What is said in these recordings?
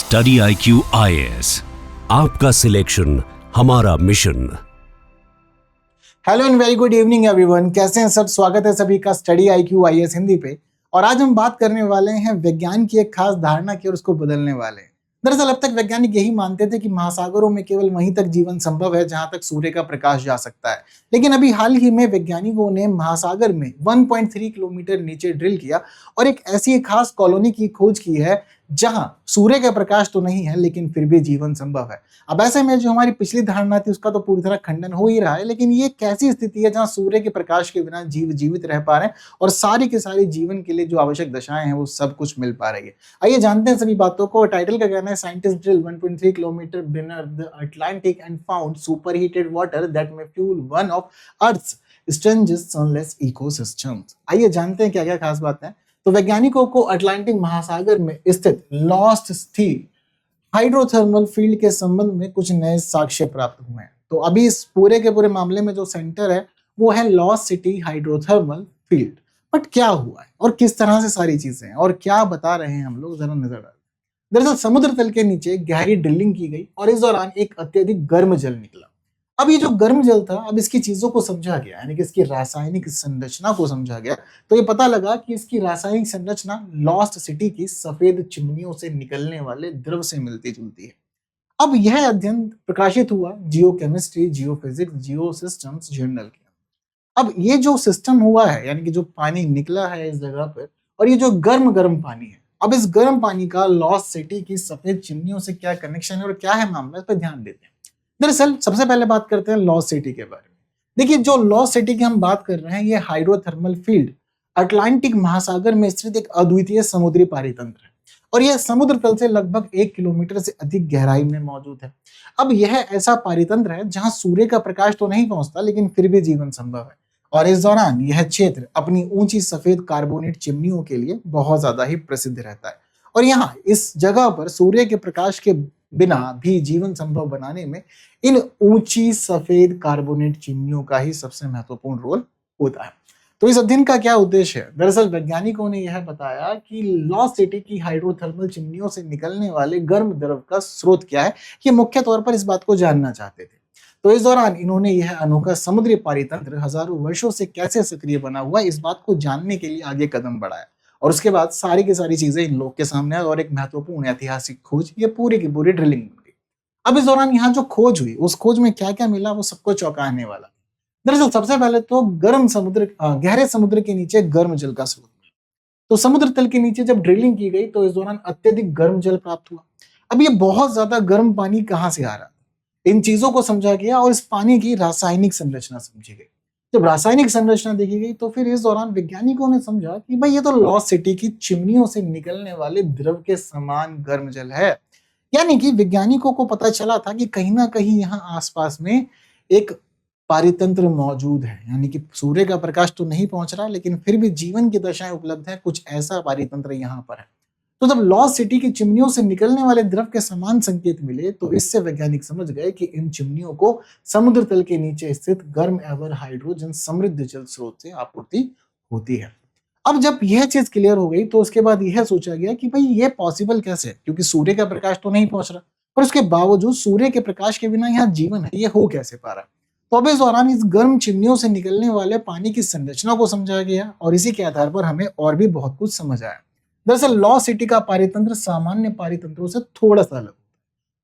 Study IQ IAS, आपका selection हमारा mission. Hello and very good evening everyone. कैसे हैं सब? स्वागत है सभी का स्टडी IQ IAS हिंदी पे। और आज हम बात करने वाले हैं विज्ञान की एक खास धारणा की और उसको बदलने वाले हैं। दरअसल अब तक वैज्ञानिक यही मानते थे कि महासागरों में केवल वहीं तक जीवन संभव है जहां तक सूर्य का प्रकाश जा सकता है। लेकिन अभी हाल ही में वैज्ञानिकों ने महासागर में 1.3 किलोमीटर नीचे ड्रिल किया और एक ऐसी खास कॉलोनी की खोज की है जहां सूर्य का प्रकाश तो नहीं है लेकिन फिर भी जीवन संभव है। अब ऐसे में जो हमारी पिछली धारणा थी उसका तो पूरी तरह खंडन हो ही रहा है, लेकिन ये कैसी स्थिति है जहां सूर्य के प्रकाश के बिना जीव जीवित रह पा रहे हैं और सारी के सारी जीवन के लिए जो आवश्यक दशाएं हैं वो सब कुछ मिल पा रही है। आइए जानते हैं सभी बातों को। टाइटल का कहना है scientist drill 1.3 kilometre beneath the Atlantic and found superheated water that may fuel one of earth's strangest sunless ecosystems. आइए जानते हैं क्या क्या खास बातें हैं। तो वैज्ञानिकों को अटलांटिक महासागर में स्थित लॉस्ट सी हाइड्रोथर्मल फील्ड के संबंध में कुछ नए साक्ष्य प्राप्त हुए हैं। तो अभी इस पूरे के पूरे मामले में जो सेंटर है वो है lost city hydrothermal field. But क्या हुआ है और किस तरह से सारी चीजें हैं और क्या बता रहे हैं हम लोग, जरा नजर डालें। दरअसल समुद्र तल के नीचे गहरी ड्रिलिंग की गई और इस दौरान एक अत्यधिक गर्म जल निकला। अब ये जो गर्म जल था, अब इसकी चीजों को समझा गया, यानी कि इसकी रासायनिक संरचना को समझा गया। तो ये पता लगा कि इसकी रासायनिक संरचना लॉस्ट सिटी की सफेद चिमनियों से निकलने वाले द्रव से मिलती जुलती है। अब यह अध्ययन प्रकाशित हुआ जियोकेमिस्ट्री, जियोफिजिक्स, जियोसिस्टम्स जर्नल के। अब ये जो सिस्टम हुआ है, यानी कि जो पानी निकला है इस जगह पर, और ये जो गर्म गर्म पानी है, अब इस गर्म पानी का लॉस्ट सिटी की सफेद चिमनियों से क्या कनेक्शन है और क्या है मामला, इस पर ध्यान देते हैं। दरअसल सबसे पहले बात करते हैं लॉस्ट सिटी के बारे में। देखिए, जो लॉस्ट सिटी की हम बात कर रहे हैं ये हाइड्रोथर्मल फील्ड अटलांटिक महासागर में स्थित एक अद्वितीय समुद्री पारितंत्र है और यह समुद्र तल से लगभग 1 किलोमीटर से अधिक गहराई में मौजूद है। अब यह ऐसा पारितंत्र है जहां सूर्य का प्रकाश तो नहीं पहुंचता लेकिन फिर भी जीवन संभव है। और इस दौरान यह क्षेत्र अपनी ऊंची सफेद कार्बोनेट चिमनियों के लिए बहुत ज्यादा ही प्रसिद्ध रहता है। और यहाँ इस जगह पर सूर्य के प्रकाश के बिना भी जीवन संभव बनाने में इन ऊंची सफेद कार्बोनेट चिमनियों का ही सबसे महत्वपूर्ण रोल होता है। तो इस अध्ययन का क्या उद्देश्य है? दरअसल वैज्ञानिकों ने यह बताया कि लॉस्ट सिटी की हाइड्रोथर्मल चिमनियों से निकलने वाले गर्म द्रव का स्रोत क्या है, ये मुख्य तौर पर इस बात को जानना चाहते थे। तो इस दौरान इन्होंने यह अनोखा समुद्री पारितंत्र हजारों वर्षों से कैसे सक्रिय बना हुआ है इस बात को जानने के लिए आगे कदम बढ़ाया। और उसके बाद सारी की सारी चीजें इन लोग के सामने आई और एक महत्वपूर्ण ऐतिहासिक खोज, ये पूरी की पूरी ड्रिलिंग बन गई। अब इस दौरान यहाँ जो खोज हुई उस खोज में क्या क्या मिला वो सबको चौंकाने वाला। दरअसल सबसे पहले तो गहरे समुद्र के नीचे गर्म जल का स्रोत मिला। तो समुद्र तल के नीचे जब ड्रिलिंग की गई तो इस दौरान अत्यधिक गर्म जल प्राप्त हुआ। अब ये बहुत ज्यादा गर्म पानी कहाँ से आ रहा, इन चीजों को समझा गया और इस पानी की रासायनिक संरचना समझी गई। जब रासायनिक संरचना देखी गई तो फिर इस दौरान वैज्ञानिकों ने समझा कि भाई ये तो लॉस्ट सिटी की चिमनियों से निकलने वाले द्रव के समान गर्म जल है। यानी कि वैज्ञानिकों को पता चला था कि कहीं ना कहीं यहाँ आसपास में एक पारितंत्र मौजूद है, यानी कि सूर्य का प्रकाश तो नहीं पहुंच रहा लेकिन फिर भी जीवन की दशाएं उपलब्ध है, कुछ ऐसा पारितंत्र यहाँ पर है। तो जब लॉस्ट सिटी की चिमनियों से निकलने वाले द्रव के समान संकेत मिले तो इससे वैज्ञानिक समझ गए कि इन चिमनियों को समुद्र तल के नीचे स्थित गर्म एवं हाइड्रोजन समृद्ध जल स्रोत से आपूर्ति होती है। अब जब यह चीज क्लियर हो गई तो उसके बाद यह सोचा गया कि भाई ये पॉसिबल कैसे है, क्योंकि सूर्य का प्रकाश तो नहीं पहुंच रहा पर उसके बावजूद सूर्य के प्रकाश के बिना यहाँ जीवन है, ये हो कैसे पा रहा है। तो अब इस दौरान इस गर्म चिमनियों से निकलने वाले पानी की संरचना को समझा गया और इसी के आधार पर हमें और भी बहुत कुछ समझ आया। दरअसल लॉस्ट सिटी का पारितंत्र सामान्य पारितंत्रों से थोड़ा सा अलग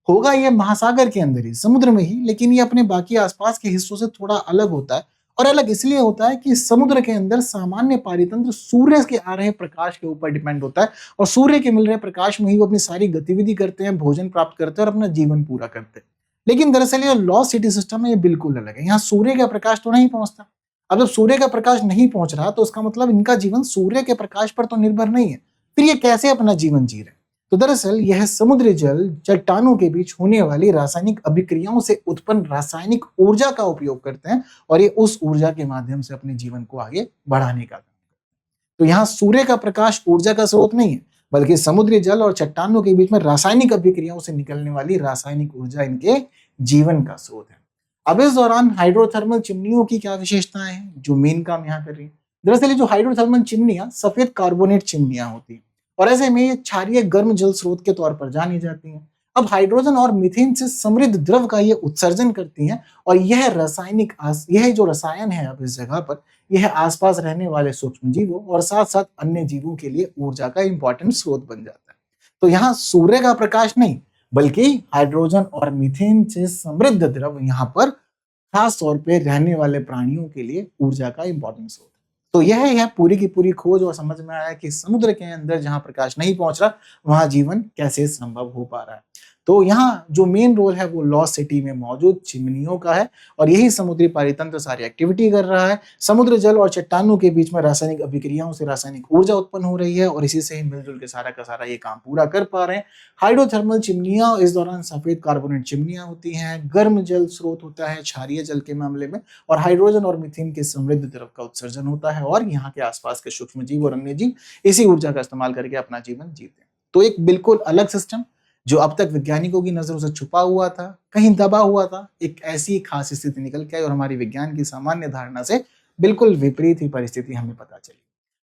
होगा। ये महासागर के अंदर ही, समुद्र में ही, लेकिन ये अपने बाकी आसपास के हिस्सों से थोड़ा अलग होता है। और अलग इसलिए होता है कि समुद्र के अंदर सामान्य पारितंत्र सूर्य के आ रहे प्रकाश के ऊपर डिपेंड होता है और सूर्य के मिल रहे प्रकाश में ही वो अपनी सारी गतिविधि करते हैं, भोजन प्राप्त करते हैं और अपना जीवन पूरा करते हैं। लेकिन दरअसल ये लॉस्ट सिटी सिस्टम है, ये बिल्कुल अलग है। यहाँ सूर्य का प्रकाश तो नहीं पहुंचता। अब जब सूर्य का प्रकाश नहीं पहुंच रहा तो उसका मतलब इनका जीवन सूर्य के प्रकाश पर तो निर्भर नहीं है। फिर ये कैसे अपना जीवन जी रहे? तो दरअसल यह समुद्री जल चट्टानों के बीच होने वाली रासायनिक अभिक्रियाओं से उत्पन्न रासायनिक ऊर्जा का उपयोग करते हैं और ये उस ऊर्जा के माध्यम से अपने जीवन को आगे बढ़ाने का काम करते हैं। तो यहाँ सूर्य का प्रकाश ऊर्जा का स्रोत नहीं है, बल्कि समुद्री जल और चट्टानों के बीच में रासायनिक अभिक्रियाओं से निकलने वाली रासायनिक ऊर्जा इनके जीवन का स्रोत है। अब इस दौरान हाइड्रोथर्मल चिमनियों की क्या विशेषताएं हैं जो मेन काम यहाँ कर रही है? दरअसल जो हाइड्रोथर्मल चिमनियां सफेद कार्बोनेट चिमनियां होती हैं और ऐसे में ये क्षारीय गर्म जल स्रोत के तौर पर जानी जाती हैं। अब हाइड्रोजन और मीथेन से समृद्ध द्रव का ये उत्सर्जन करती हैं और यह जो रसायन है अब इस जगह पर, यह आसपास रहने वाले सूक्ष्म जीवों और साथ साथ अन्य जीवों के लिए ऊर्जा का इंपॉर्टेंट स्रोत बन जाता है। तो यहाँ सूर्य का प्रकाश नहीं, बल्कि हाइड्रोजन और मीथेन से समृद्ध द्रव यहाँ पर खास तौर पे रहने वाले प्राणियों के लिए ऊर्जा का इंपॉर्टेंट स्रोत है। तो यह है पूरी की पूरी खोज और समझ में आया कि समुद्र के अंदर जहां प्रकाश नहीं पहुंच रहा, वहां जीवन कैसे संभव हो पा रहा है। तो यहाँ जो मेन रोल है वो लॉस्ट सिटी में मौजूद चिमनियों का है और यही समुद्री पारितंत्र सारी एक्टिविटी कर रहा है। समुद्र जल और चट्टानों के बीच में रासायनिक अभिक्रियाओं से रासायनिक ऊर्जा उत्पन्न हो रही है और इसी से ही मिलजुल के सारा का सारा ये काम पूरा कर पा रहे हैं। हाइड्रोथर्मल चिमनियां, इस दौरान सफेद कार्बोनेट चिमनियां होती हैं, गर्म जल स्रोत होता है क्षारीय जल के मामले में, और हाइड्रोजन और मीथेन के समृद्ध द्रव का उत्सर्जन होता है और यहाँ के आसपास के सूक्ष्म जीव और अन्य जीव इसी ऊर्जा का इस्तेमाल करके अपना जीवन जीते हैं। तो एक बिल्कुल अलग सिस्टम जो अब तक वैज्ञानिकों की नजरों से छुपा हुआ था, कहीं दबा हुआ था, एक ऐसी खास स्थिति निकल के आई और हमारी विज्ञान की सामान्य धारणा से बिल्कुल विपरीत ही परिस्थिति हमें पता चली।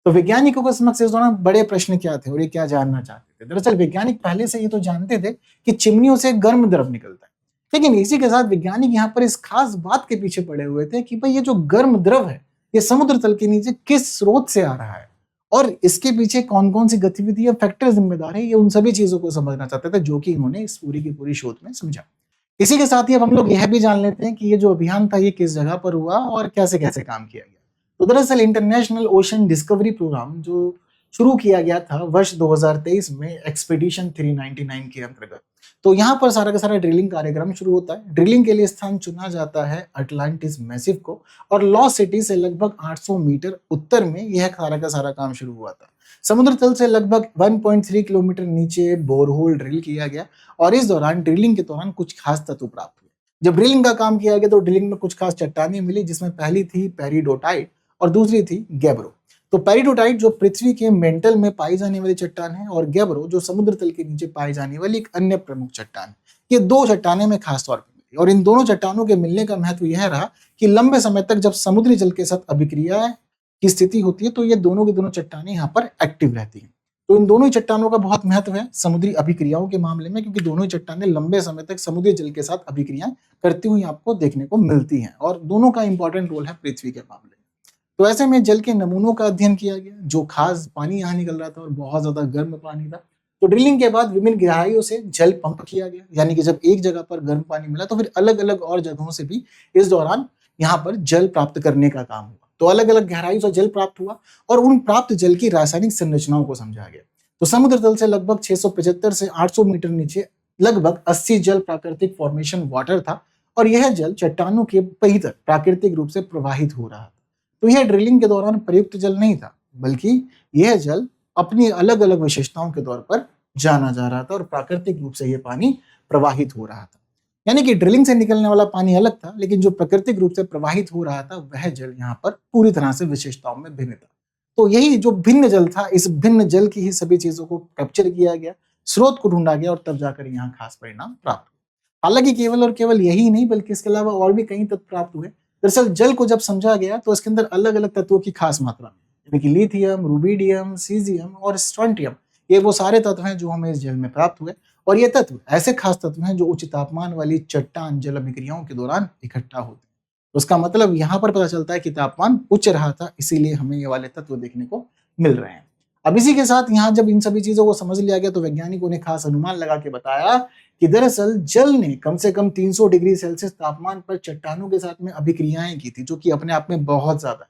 तो वैज्ञानिकों के समक्ष इस दौरान बड़े प्रश्न क्या थे और ये क्या जानना चाहते थे? दरअसल वैज्ञानिक पहले से ये तो जानते थे कि चिमनियों से गर्म द्रव निकलता है, लेकिन इसी के साथ वैज्ञानिक यहाँ पर इस खास बात के पीछे पड़े हुए थे कि भाई ये जो गर्म द्रव है ये समुद्र तल के नीचे किस स्रोत से आ रहा है और इसके पीछे कौन कौन सी गतिविधि या फैक्टर जिम्मेदार है, ये उन सभी चीजों को समझना चाहते थे, जो कि इन्होंने इस पूरी की पूरी शोध में समझा। इसी के साथ ही अब हम लोग यह भी जान लेते हैं कि ये जो अभियान था ये किस जगह पर हुआ और कैसे कैसे काम किया गया। तो दरअसल इंटरनेशनल ओशन डिस्कवरी प्रोग्राम जो शुरू किया गया था वर्ष 2023 में एक्सपीडिशन 399 के अंतर्गत, तो यहाँ पर सारा का सारा ड्रिलिंग कार्यक्रम शुरू होता है। ड्रिलिंग के लिए स्थान चुना जाता है अटलांटिस मैसिव को और लॉस्ट सिटी से लगभग 800 मीटर उत्तर में यह सारा का सारा काम शुरू हुआ था। समुद्र तल से लगभग 1.3 किलोमीटर नीचे बोरहोल ड्रिल किया गया और इस दौरान ड्रिलिंग के दौरान कुछ खास तत्व प्राप्त हुए। जब ड्रिलिंग का काम किया गया तो ड्रिलिंग में कुछ खास चट्टानें मिली, जिसमें पहली थी पेरिडोटाइट और दूसरी थी गैब्रो। तो पेरिडोटाइट जो पृथ्वी के मेंटल में पाई जाने वाली चट्टान है और गैब्रो जो समुद्र तल के नीचे पाई जाने वाली एक अन्य प्रमुख चट्टान है। ये दो चट्टानें में खास तौर पर मिली और इन दोनों चट्टानों के मिलने का महत्व यह रहा कि लंबे समय तक जब समुद्री जल के साथ अभिक्रिया की स्थिति होती है तो ये दोनों की दोनों चट्टानें यहाँ पर एक्टिव रहती हैं। तो इन दोनों ही चट्टानों का बहुत महत्व है समुद्री अभिक्रियाओं के मामले में, क्योंकि दोनों ही चट्टानें लंबे समय तक समुद्री जल के साथ अभिक्रियाएं करती हुई आपको देखने को मिलती हैं और दोनों का इंपॉर्टेंट रोल है पृथ्वी के मामले में। तो ऐसे में जल के नमूनों का अध्ययन किया गया, जो खास पानी यहाँ निकल रहा था और बहुत ज्यादा गर्म पानी था। तो ड्रिलिंग के बाद विभिन्न गहराइयों से जल पंप किया गया, यानी कि जब एक जगह पर गर्म पानी मिला तो फिर अलग अलग और जगहों से भी इस दौरान यहाँ पर जल प्राप्त करने का काम हुआ। तो अलग अलग गहराइयों से जल प्राप्त हुआ और उन प्राप्त जल की रासायनिक संरचनाओं को समझा गया। तो समुद्र तल से लगभग 675 से 800 मीटर नीचे लगभग 80 जल प्राकृतिक फॉर्मेशन वाटर था और यह जल चट्टानों के भीतर प्राकृतिक रूप से प्रवाहित हो रहा था। तो यह ड्रिलिंग के दौरान प्रयुक्त जल नहीं था, बल्कि यह जल अपनी अलग अलग विशेषताओं के तौर पर जाना जा रहा था और प्राकृतिक रूप से यह पानी प्रवाहित हो रहा था। यानी कि ड्रिलिंग से निकलने वाला पानी अलग था, लेकिन जो प्राकृतिक रूप से प्रवाहित हो रहा था वह जल यहाँ पर पूरी तरह से विशेषताओं में भिन्न था। तो यही जो भिन्न जल था, इस भिन्न जल की ही सभी चीजों को कैप्चर किया गया, स्रोत को ढूंढा गया और तब जाकर यहाँ खास परिणाम प्राप्त हुए। हालांकि केवल और केवल यही नहीं, बल्कि इसके अलावा और भी कई तत्व प्राप्त हुए। दरअसल जल को जब समझा गया तो इसके अंदर अलग अलग तत्वों की खास मात्रा में, यानी कि लिथियम, रुबिडियम, सीजियम और स्ट्रोंटियम, ये वो सारे तत्व हैं जो हमें इस जल में प्राप्त हुए। और ये तत्व ऐसे खास तत्व हैं जो उच्च तापमान वाली चट्टान जल अभिक्रियाओं के दौरान इकट्ठा होते हैं। तो उसका मतलब यहाँ पर पता चलता है कि तापमान उच्च रहा था, इसीलिए हमें ये वाले तत्व देखने को मिल रहे हैं। अब इसी के साथ यहाँ जब इन सभी चीजों को समझ लिया गया तो वैज्ञानिकों ने खास अनुमान लगा के बताया कि दरअसल जल ने कम से कम 300 डिग्री सेल्सियस तापमान पर चट्टानों के साथ में अभिक्रियाएं की थी, जो कि अपने आप में बहुत ज्यादा है।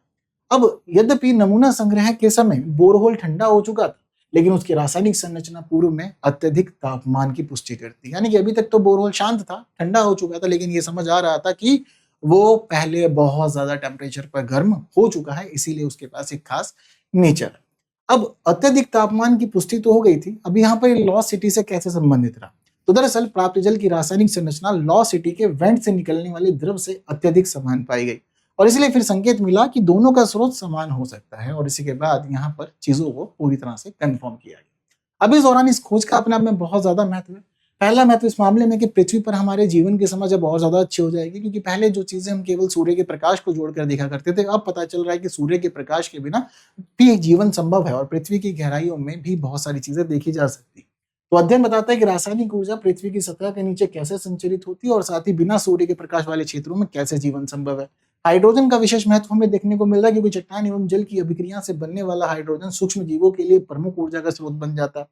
अब यद्यपि नमूना संग्रह के समय बोरहोल ठंडा हो चुका था, लेकिन उसकी रासायनिक संरचना पूर्व में अत्यधिक तापमान की पुष्टि करती, यानी कि अभी तक तो बोरहोल शांत था, ठंडा हो चुका था, लेकिन ये समझ आ रहा था कि वो पहले बहुत ज्यादा टेम्परेचर पर गर्म हो चुका है, इसीलिए उसके पास एक खास नेचर है। अब अत्यधिक तापमान की पुष्टि तो हो गई थी, अब यहाँ पर लॉस्ट सिटी से कैसे संबंधित रहा? तो दरअसल प्राप्त जल की रासायनिक संरचना लॉस्ट सिटी के वेंट से निकलने वाले द्रव से अत्यधिक समान पाई गई और इसलिए फिर संकेत मिला कि दोनों का स्रोत समान हो सकता है और इसी के बाद यहाँ पर चीजों को पूरी तरह से कंफर्म किया गया। अब इस दौरान इस खोज का अपने आप में बहुत ज्यादा महत्व है। पहला महत्व इस मामले में कि पृथ्वी पर हमारे जीवन की समझ अब और ज्यादा अच्छी हो जाएगी, क्योंकि पहले जो चीजें हम केवल सूर्य के प्रकाश को जोड़कर देखा करते थे, अब पता चल रहा है कि सूर्य के प्रकाश के बिना भी एक जीवन संभव है और पृथ्वी की गहराइयों में भी बहुत सारी चीजें देखी जा सकती। तो अध्ययन बताता है कि रासायनिक ऊर्जा पृथ्वी की सतह के नीचे कैसे संचरित होती है और साथ ही बिना सूर्य के प्रकाश वाले क्षेत्रों में कैसे जीवन संभव है। हाइड्रोजन का विशेष महत्व हमें देखने को मिल रहा है, क्योंकि चट्टान एवं जल की अभिक्रिया से बनने वाला हाइड्रोजन सूक्ष्म जीवों के लिए प्रमुख ऊर्जा का स्रोत बन जाता है।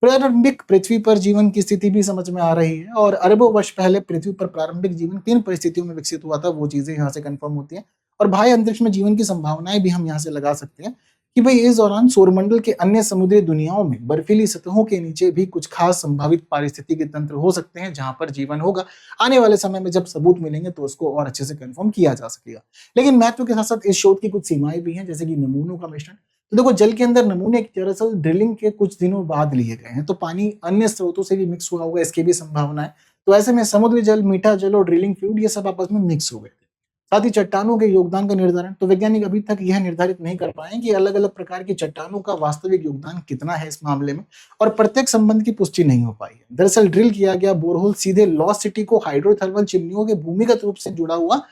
प्रारंभिक पृथ्वी पर जीवन की स्थिति भी समझ में आ रही है और अरबों वर्ष पहले पृथ्वी पर प्रारंभिक जीवन किन परिस्थितियों में विकसित हुआ था, वो चीजें यहाँ से कंफर्म होती हैं। और बाह्य अंतरिक्ष में जीवन की संभावनाएं भी हम यहाँ से लगा सकते हैं कि भाई इस दौरान सौरमंडल के अन्य समुद्री दुनियाओं में बर्फीली सतहों के नीचे भी कुछ खास संभावित पारिस्थितिकी तंत्र हो सकते हैं जहां पर जीवन होगा। आने वाले समय में जब सबूत मिलेंगे तो उसको और अच्छे से कंफर्म किया जा सकेगा। लेकिन महत्व के साथ साथ इस शोध की कुछ सीमाएं भी हैं, जैसे कि नमूनों का मिश्रण। तो देखो, जल के अंदर नमूने दरअसल ड्रिलिंग के कुछ दिनों बाद लिए गए हैं, तो पानी अन्य स्रोतों से भी मिक्स हुआ होगा, इसकी भी संभावना है। तो ऐसे में समुद्री जल, मीठा जल और ड्रिलिंग फ्लूइड ये सब आपस में मिक्स हो गए थे। साथ ही चट्टानों के योगदान का निर्धारण, तो वैज्ञानिक अभी तक यह निर्धारित नहीं कर पाए कि अलग अलग प्रकार की चट्टानों का वास्तविक योगदान कितना है इस मामले में, और प्रत्येक संबंध की पुष्टि नहीं हो पाई है। दरअसल ड्रिल किया गया बोरहोल सीधे लॉस्ट सिटी को हाइड्रोथर्मल चिमनियों के भूमिगत रूप से जुड़ा हुआ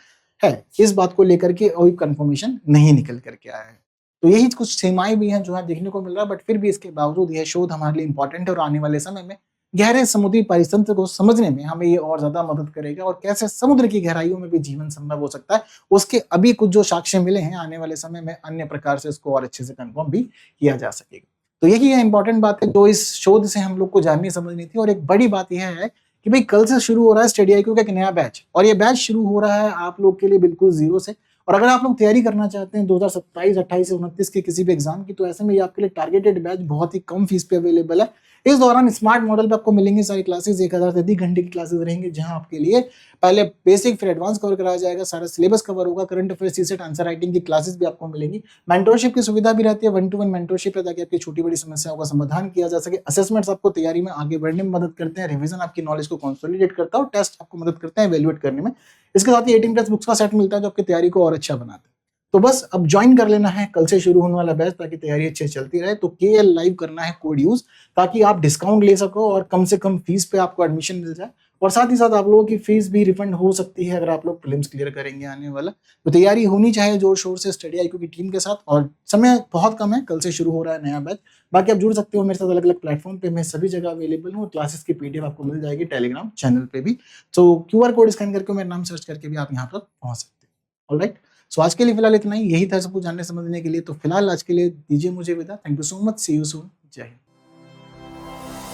है, इस बात को लेकर के कोई कंफर्मेशन नहीं निकल करके आया है। तो यही कुछ सीमाएं भी हैं जो यहाँ देखने को मिल रहा है, बट फिर भी इसके बावजूद यह शोध हमारे लिए इंपॉर्टेंट है और आने वाले समय में गहरे समुद्री परितंत्र को समझने में हमें ये और ज्यादा मदद करेगा और कैसे समुद्र की गहराइयों में भी जीवन संभव हो सकता है, उसके अभी कुछ जो साक्ष्य मिले हैं, आने वाले समय में अन्य प्रकार से इसको और अच्छे से कंफर्म भी किया जा सकेगा। तो यही है इंपॉर्टेंट बात है जो इस शोध से हम लोग को जाननी समझनी थी। और एक बड़ी बात यह है कि भाई कल से शुरू हो रहा है स्टडी IQ का एक नया बैच, और ये बैच शुरू हो रहा है आप लोग के लिए बिल्कुल जीरो से। और अगर आप लोग तैयारी करना चाहते हैं 2027, 28 से 29 के किसी भी एग्जाम की, तो ऐसे में ये आपके लिए टारगेटेड बैच बहुत ही कम फीस पे अवेलेबल है। इस दौरान स्मार्ट मॉडल पे आपको मिलेंगे सारी क्लासेस, 1000 से अधिक घंटे की क्लासेस रहेंगी, जहां आपके लिए पहले बेसिक फिर एडवांस कवर कराया जाएगा, सारा सिलेबस कवर होगा, current affair, CSAT, answer writing की क्लासेस भी आपको मिलेंगी। मेंटरशिप की सुविधा भी रहती है, 1-to-1 मेंटरशिप है, ताकि आपकी छोटी बड़ी समस्याओं का समाधान किया जा सके। असेसमेंट्स आपको तैयारी में आगे बढ़ने में मदद करते हैं, रिवीजन आपकी नॉलेज को कंसोलिडेट करता है और टेस्ट आपको मदद करते हैं इवैल्यूएट करने में। इसके साथ ही 18+ बुक्स का सेट मिलता है जो आपकी तैयारी को और अच्छा बनाता है। तो बस अब ज्वाइन कर लेना है कल से शुरू होने वाला बैच, ताकि तैयारी अच्छे चलती रहे। तो KL लाइव करना है कोड यूज, ताकि आप डिस्काउंट ले सको और कम से कम फीस पे आपको एडमिशन मिल जाए। और साथ ही साथ आप लोगों की फीस भी रिफंड हो सकती है अगर आप लोग प्रीलिम्स क्लियर करेंगे आने वाला। तो तैयारी होनी चाहिए जोर शोर से स्टडी IQ की टीम के साथ, और समय बहुत कम है, कल से शुरू हो रहा है नया बैच। बाकी आप जुड़ सकते हो मेरे साथ अलग अलग प्लेटफॉर्म पे, मैं सभी जगह अवेलेबल हूँ। क्लासेस की PDF आपको मिल जाएगी टेलीग्राम चैनल पे भी। तो QR कोड स्कैन करके मेरा नाम सर्च करके भी आप यहाँ पर पहुंच सकते हो। ऑलराइट, सो आज के लिए फिलहाल इतना ही, यही था सब कुछ जानने समझने के लिए। तो फिलहाल आज के लिए दीजिए मुझे विदा। Thank you so much, see you soon, जय हिंद।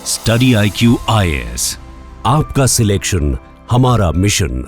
स्टडी IQ IAS, आपका सिलेक्शन हमारा मिशन।